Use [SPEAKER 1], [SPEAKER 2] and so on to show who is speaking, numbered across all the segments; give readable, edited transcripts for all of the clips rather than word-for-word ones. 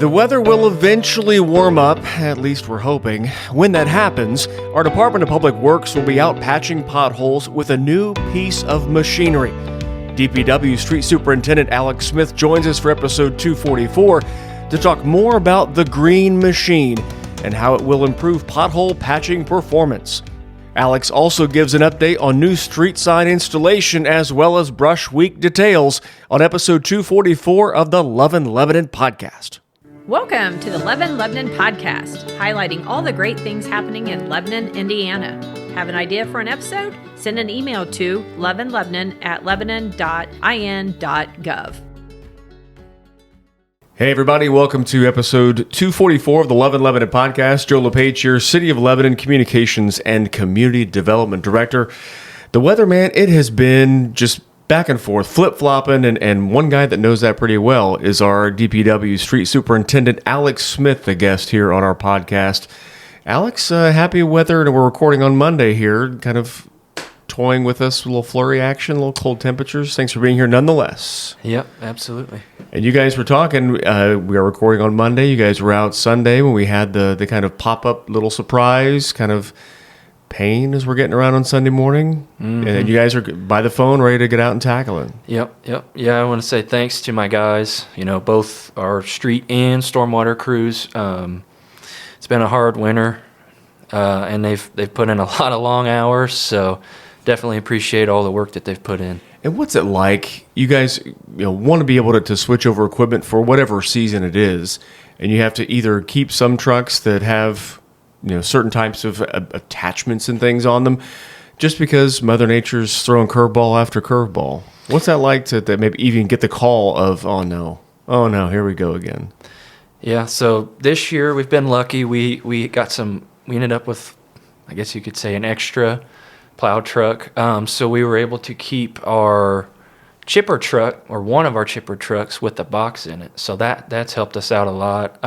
[SPEAKER 1] The weather will eventually warm up, at least we're hoping. When that happens, our Department of Public Works will be out patching potholes with a new piece of machinery. DPW Street Superintendent Alex Smith joins us for episode 244 to talk more about the green machine and how it will improve pothole patching performance. Alex also gives an update on new street sign installation as well as Brush Week details on episode 244 of the Lovin' Lebanon podcast.
[SPEAKER 2] Welcome to the Lovin' Lebanon podcast, highlighting all the great things happening in Lebanon, Indiana. Have an idea for an episode? Send an email to lovinlebanon@lebanon.in.gov.
[SPEAKER 1] Hey everybody, welcome to episode 244 of the Lovin' Lebanon podcast. Joe LePage here, City of Lebanon Communications and Community Development Director. The weather, man, it has been just back and forth, flip-flopping, and one guy that knows that pretty well is our DPW Street Superintendent Alex Smith, the guest here on our podcast. Alex, happy weather, and we're recording on Monday here, kind of toying with us, a little flurry action, a little cold temperatures. Thanks for being here nonetheless.
[SPEAKER 3] Yep, absolutely.
[SPEAKER 1] And you guys were talking, we are recording on Monday, you guys were out Sunday when we had the kind of pop-up little surprise, kind of pain as we're getting around on Sunday morning. Mm-hmm. And you guys are by the phone ready to get out and tackle it.
[SPEAKER 3] Yep. Yeah, I want to say thanks to my guys, both our street and stormwater crews. It's been a hard winter, and they've put in a lot of long hours, so definitely appreciate all the work that they've put in.
[SPEAKER 1] And what's it like? You guys want to be able to switch over equipment for whatever season it is, and you have to either keep some trucks that have certain types of attachments and things on them, just because Mother Nature's throwing curveball after curveball. What's that like to maybe even get the call of, oh no, here we go again?
[SPEAKER 3] Yeah, so this year we've been lucky. We ended up with, I guess you could say, an extra plow truck. So we were able to keep our chipper truck, or one of our chipper trucks, with the box in it. So that's helped us out a lot.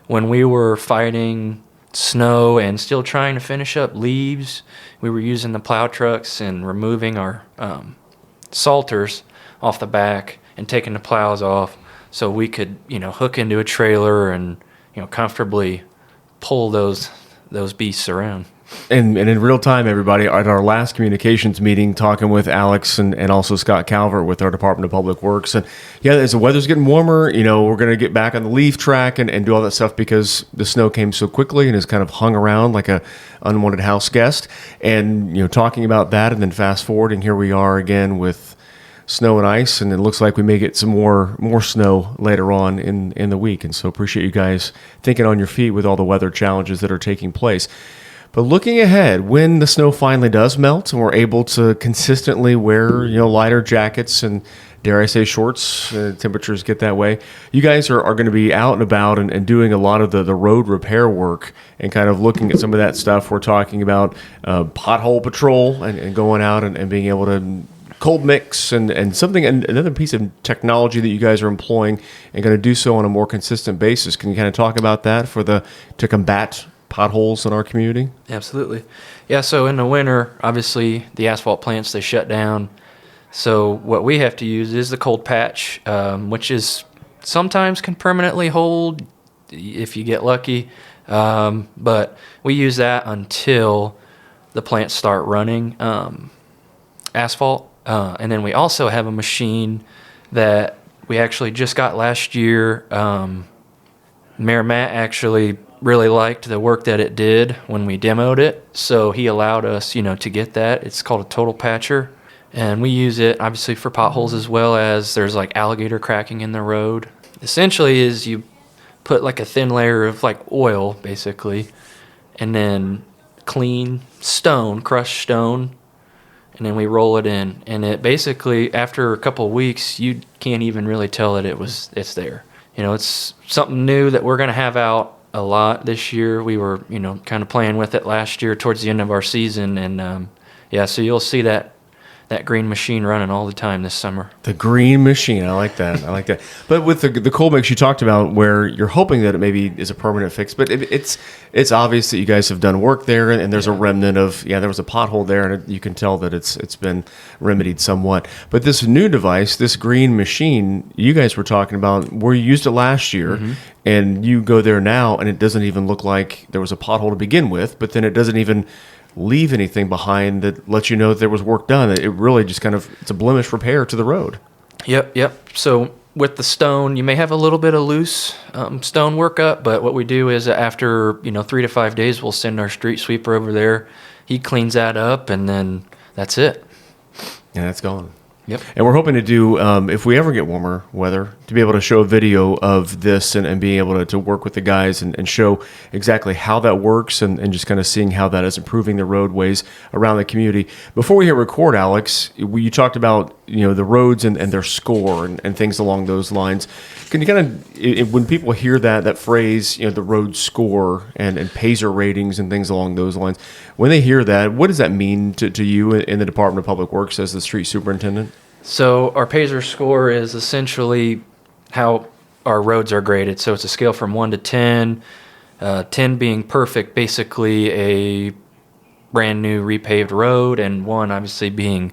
[SPEAKER 3] When we were fighting snow and still trying to finish up leaves, we were using the plow trucks and removing our salters off the back and taking the plows off so we could hook into a trailer and comfortably pull those beasts around.
[SPEAKER 1] And in real time, everybody, at our last communications meeting, talking with Alex and also Scott Calvert with our Department of Public Works. And yeah, as the weather's getting warmer, we're going to get back on the leaf track and do all that stuff because the snow came so quickly and has kind of hung around like a unwanted house guest. And, talking about that, and then fast forwarding, here we are again with snow and ice, and it looks like we may get some more snow later on in the week. And so appreciate you guys thinking on your feet with all the weather challenges that are taking place. But looking ahead, when the snow finally does melt and we're able to consistently wear, lighter jackets and, dare I say, shorts, temperatures get that way, you guys are going to be out and about and doing a lot of the road repair work and kind of looking at some of that stuff. We're talking about pothole patrol and going out and being able to cold mix and another piece of technology that you guys are employing and going to do so on a more consistent basis. Can you kind of talk about that to combat potholes in our community?
[SPEAKER 3] Absolutely. Yeah, so in the winter, obviously the asphalt plants, they shut down. So what we have to use is the cold patch, which is sometimes can permanently hold if you get lucky. But we use that until the plants start running asphalt. And then we also have a machine that we actually just got last year. Mayor Matt actually really liked the work that it did when we demoed it, so he allowed us, to get that. It's called a total patcher, and we use it obviously for potholes as well as there's like alligator cracking in the road. Essentially is you put like a thin layer of like oil basically, and then clean stone, crushed stone, and then we roll it in, and it basically, after a couple of weeks, you can't even really tell that it's there. It's something new that we're going to have out a lot this year. We were, kind of playing with it last year towards the end of our season, and so you'll see that that green machine running all the time this summer.
[SPEAKER 1] The green machine. I like that. I like that. But with the cold mix you talked about, where you're hoping that it maybe is a permanent fix, but it's obvious that you guys have done work there, and there's a remnant of, there was a pothole there, and you can tell that it's been remedied somewhat. But this new device, this green machine, you guys were talking about, where you used it last year, and you go there now, and it doesn't even look like there was a pothole to begin with, but then it doesn't even leave anything behind that lets you know that there was work done. It really just it's a blemish repair to the road.
[SPEAKER 3] Yep. So with the stone, you may have a little bit of loose stone work up, but what we do is after 3 to 5 days, we'll send our street sweeper over there. He cleans that up, and then that's it.
[SPEAKER 1] And that's gone.
[SPEAKER 3] Yep.
[SPEAKER 1] And we're hoping to do, if we ever get warmer weather, to be able to show a video of this and being able to work with the guys and show exactly how that works and just kind of seeing how that is improving the roadways around the community. Before we hit record, Alex, you talked about the roads and their score and things along those lines. Can you kind of, when people hear that phrase, the road score and Payzer ratings and things along those lines, when they hear that, what does that mean to you in the Department of Public Works as the street superintendent?
[SPEAKER 3] So our Payzer score is essentially how our roads are graded. So it's a scale from 1 to 10, 10 being perfect, basically a brand new repaved road, and 1 obviously being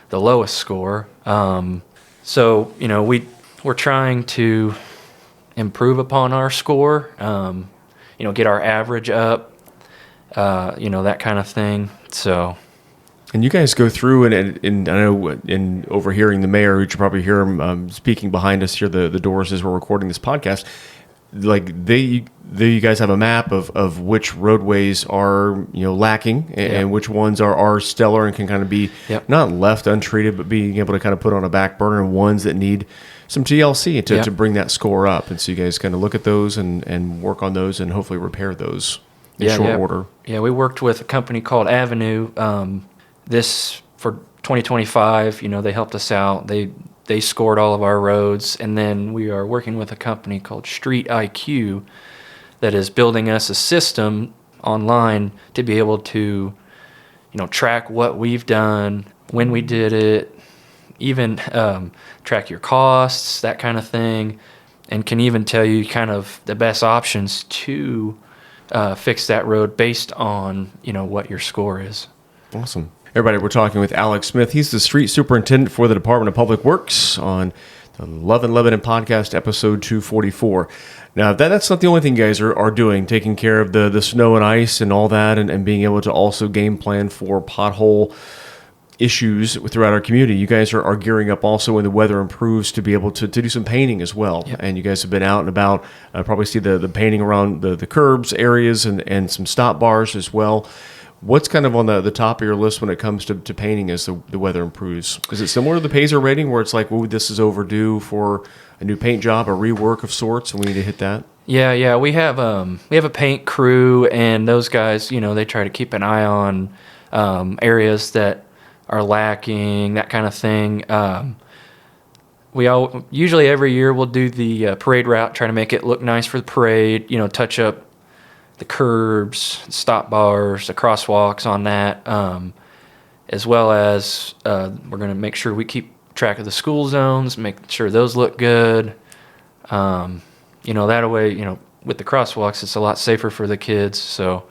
[SPEAKER 3] the lowest score. So we're trying to improve upon our score, get our average up, that kind of thing. So.
[SPEAKER 1] And you guys go through and I know in overhearing the mayor, you should probably hear him speaking behind us here, the doors as we're recording this podcast. Like you guys have a map of which roadways are lacking and which ones are stellar and can kind of be not left untreated, but being able to kind of put on a back burner, and ones that need some TLC to bring that score up. And so you guys kind of look at those and work on those and hopefully repair those in short order.
[SPEAKER 3] Yeah, we worked with a company called Avenue. This for 2025, they helped us out. They scored all of our roads, and then we are working with a company called Street IQ that is building us a system online to be able to, track what we've done, when we did it, even track your costs, that kind of thing, and can even tell you kind of the best options to fix that road based on what your score is.
[SPEAKER 1] Awesome. Everybody, we're talking with Alex Smith. He's the street superintendent for the Department of Public Works on the Love and Lebanon podcast, episode 244. Now, that's not the only thing you guys are doing, taking care of the snow and ice and all that, and being able to also game plan for pothole issues throughout our community. You guys are gearing up also when the weather improves to be able to do some painting as well. Yep. And you guys have been out and about, probably see the painting around the curbs areas and some stop bars as well. What's kind of on the top of your list when it comes to painting as the weather improves? Is it similar to the Payzer rating where it's like, this is overdue for a new paint job, a rework of sorts, and we need to hit that?
[SPEAKER 3] Yeah. We have a paint crew, and those guys, they try to keep an eye on areas that are lacking, that kind of thing. Usually every year we'll do the parade route, try to make it look nice for the parade, touch up the curbs, stop bars, the crosswalks on that, as well as we're going to make sure we keep track of the school zones, make sure those look good. That way, with the crosswalks, it's a lot safer for the kids. So,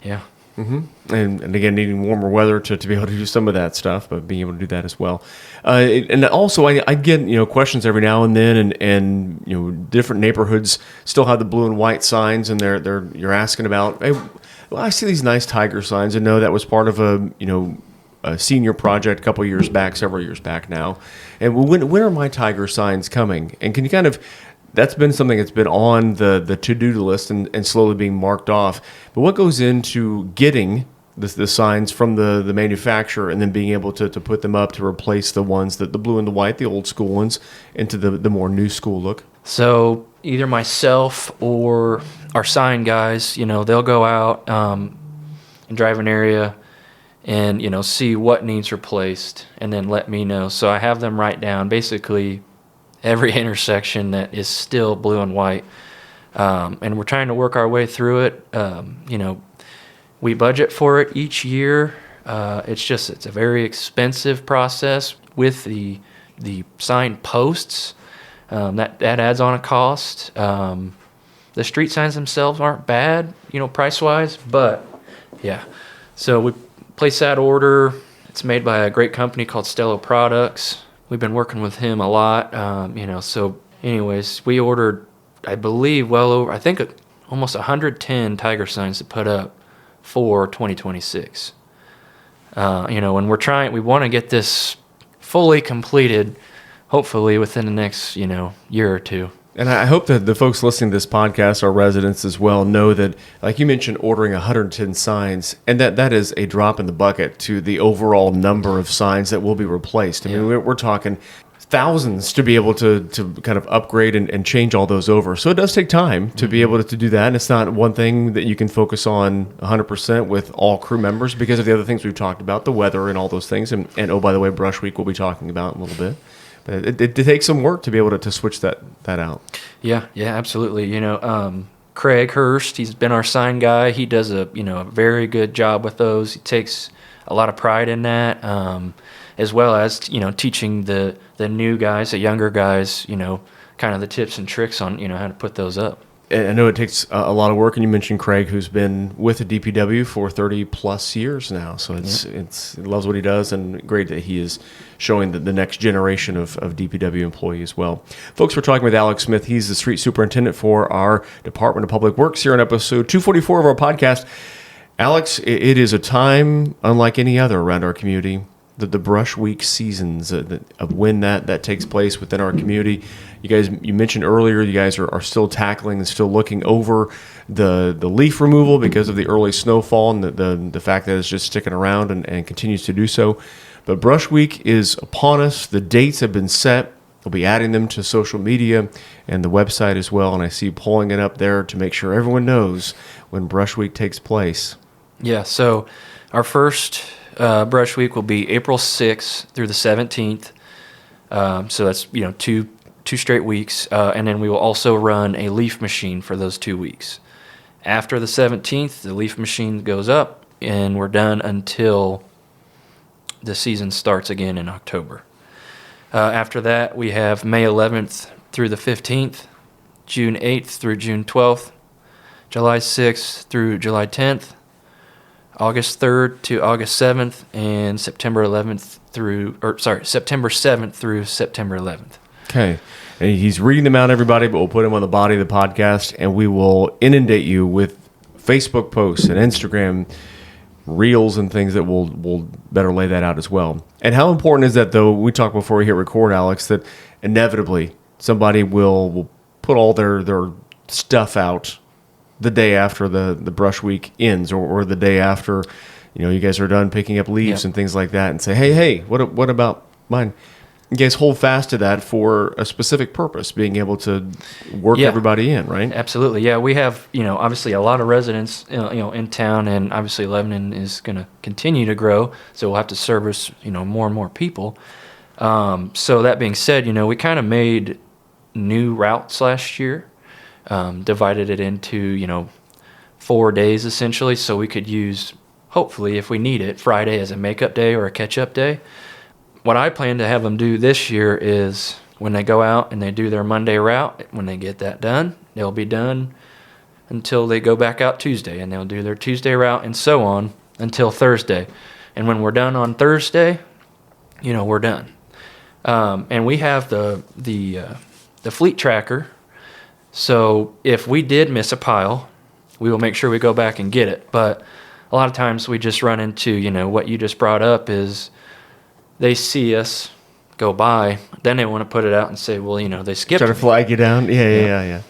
[SPEAKER 3] yeah.
[SPEAKER 1] Mm-hmm. And again, needing warmer weather to be able to do some of that stuff, but being able to do that as well. And also, I get questions every now and then, and different neighborhoods still have the blue and white signs, and you're asking about. Hey, well, I see these nice tiger signs, and know that was part of a senior project a couple years back, several years back now. And when are my tiger signs coming? And can you kind of that's been something that's been on the to-do list and slowly being marked off. But what goes into getting the signs from the manufacturer and then being able to put them up to replace the ones, the blue and the white, the old school ones, into the more new school look?
[SPEAKER 3] So either myself or our sign guys, they'll go out and drive an area and, see what needs replaced and then let me know. So I have them write down basically every intersection that is still blue and white. And we're trying to work our way through it. We budget for it each year. It's a very expensive process with the sign posts. That adds on a cost. The street signs themselves aren't bad, price-wise, but yeah. So we place that order. It's made by a great company called Stello Products. We've been working with him a lot, So anyways, we ordered, I believe, almost 110 tiger signs to put up for 2026. And we want to get this fully completed, hopefully within the next, year or two.
[SPEAKER 1] And I hope that the folks listening to this podcast, our residents as well, know that, like you mentioned, ordering 110 signs, and that is a drop in the bucket to the overall number of signs that will be replaced. I mean, we're talking thousands to be able to kind of upgrade and change all those over. So it does take time to be able to do that. And it's not one thing that you can focus on 100% with all crew members because of the other things we've talked about, the weather and all those things. And oh, by the way, Brush Week we'll be talking about in a little bit. But it takes some work to be able to switch that out. Yeah,
[SPEAKER 3] absolutely. Craig Hurst, he's been our sign guy. He does a very good job with those. He takes a lot of pride in that, as well as teaching the new guys, the younger guys, kind of the tips and tricks on how to put those up.
[SPEAKER 1] I know it takes a lot of work, and you mentioned Craig, who's been with the DPW for 30 plus years now. So he loves what he does, and great that he is showing the next generation of DPW employee as well. Folks, we're talking with Alex Smith. He's the street superintendent for our Department of Public Works here on episode 244 of our podcast. Alex, it is a time unlike any other around our community. The Brush Week seasons of when that takes place within our community. You mentioned earlier, you guys are still tackling and still looking over the leaf removal because of the early snowfall and the fact that it's just sticking around and continues to do so. But Brush Week is upon us. The dates have been set. We'll be adding them to social media and the website as well. And I see you pulling it up there to make sure everyone knows when Brush Week takes place.
[SPEAKER 3] Yeah, so our first Brush Week will be April 6th through the 17th. So that's, two straight weeks. And then we will also run a leaf machine for those 2 weeks. After the 17th, the leaf machine goes up, and we're done until the season starts again in October. After that, we have May 11th through the 15th, June 8th through June 12th, July 6th through July 10th, August 3rd to August 7th, and September 7th through September 11th.
[SPEAKER 1] Okay. And he's reading them out, everybody, but we'll put them on the body of the podcast, and we will inundate you with Facebook posts and Instagram reels and things that will better lay that out as well. And how important is that, though? We talked before we hit record, Alex, that inevitably somebody will put all their stuff out the day after the Brush Week ends, or the day after you guys are done picking up leaves and things like that, and say, hey, what about mine? You guys hold fast to that for a specific purpose, being able to work everybody in, right?
[SPEAKER 3] Absolutely. Yeah, we have, obviously a lot of residents, in town, and obviously Lebanon is going to continue to grow, so we'll have to service, more and more people. So that being said, we kind of made new routes last year, divided it into, 4 days essentially, so we could use, hopefully, if we need it, Friday as a makeup day or a catch-up day. What I plan to have them do this year is when they go out and they do their Monday route, when they get that done, they'll be done until they go back out Tuesday, and they'll do their Tuesday route and so on until Thursday. And when we're done on Thursday, we're done. And we have the fleet tracker, so if we did miss a pile, we will make sure we go back and get it. But a lot of times we just run into, what you just brought up is they see us go by, then they want to put it out and say, well, they skipped.
[SPEAKER 1] Try to flag you down. Yeah.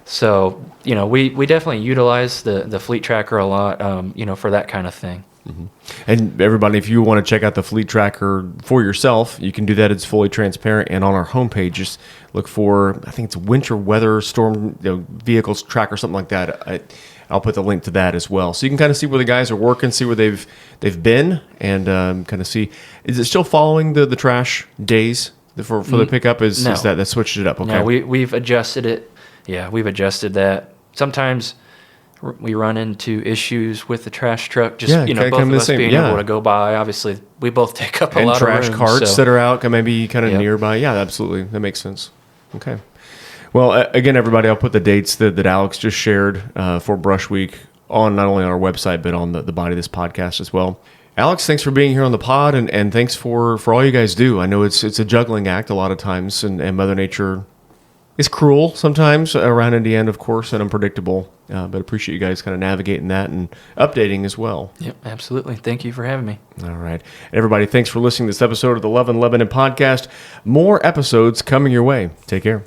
[SPEAKER 3] So, we definitely utilize the fleet tracker a lot, for that kind of thing.
[SPEAKER 1] Mm-hmm. And everybody, if you want to check out the fleet tracker for yourself, you can do that. It's fully transparent, and on our homepage, just look for, I think it's winter weather storm vehicles tracker, something like that. I'll put the link to that as well, so you can kind of see where the guys are working, see where they've been, and kind of see. Is it still following the trash days for the pickup? Is that switched it up? Okay.
[SPEAKER 3] No, we've adjusted it. Yeah, we've adjusted that. Sometimes we run into issues with the trash truck. Just
[SPEAKER 1] Yeah,
[SPEAKER 3] both
[SPEAKER 1] kind
[SPEAKER 3] of
[SPEAKER 1] of the
[SPEAKER 3] us
[SPEAKER 1] same,
[SPEAKER 3] being
[SPEAKER 1] yeah.
[SPEAKER 3] able to go by. Obviously, we both take up a
[SPEAKER 1] And
[SPEAKER 3] lot
[SPEAKER 1] trash
[SPEAKER 3] of room.
[SPEAKER 1] carts
[SPEAKER 3] so-
[SPEAKER 1] that are out can maybe kind of
[SPEAKER 3] Yep.
[SPEAKER 1] nearby. Yeah, absolutely. That makes sense. Okay. Well, again, everybody, I'll put the dates that Alex just shared for Brush Week on not only our website, but on the body of this podcast as well. Alex, thanks for being here on the pod, and thanks for all you guys do. I know it's a juggling act a lot of times, and Mother Nature is cruel sometimes around Indiana, of course, and unpredictable. But appreciate you guys kind of navigating that and updating as well.
[SPEAKER 3] Yep, absolutely. Thank you for having me.
[SPEAKER 1] All right. Everybody, thanks for listening to this episode of the Love and Lebanon podcast. More episodes coming your way. Take care.